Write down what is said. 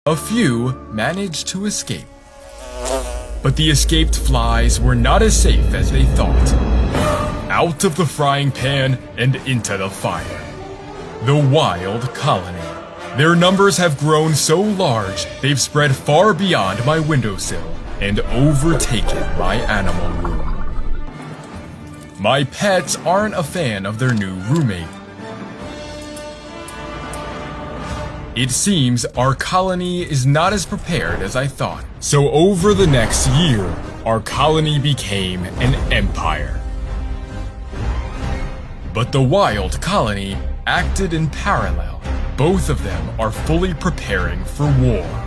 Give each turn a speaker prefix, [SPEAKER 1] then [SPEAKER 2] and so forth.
[SPEAKER 1] A few managed to escape. But the escaped flies were not as safe as they thought. Out of the frying pan and into the fire. The wild colony. Their numbers have grown so large, they've spread far beyond my windowsill and overtaken my animal room. My pets aren't a fan of their new roommate. It seems our colony is not as prepared as I thought. So over the next year, our colony became an empire. But the wild colony acted in parallel. Both of them are fully preparing for war.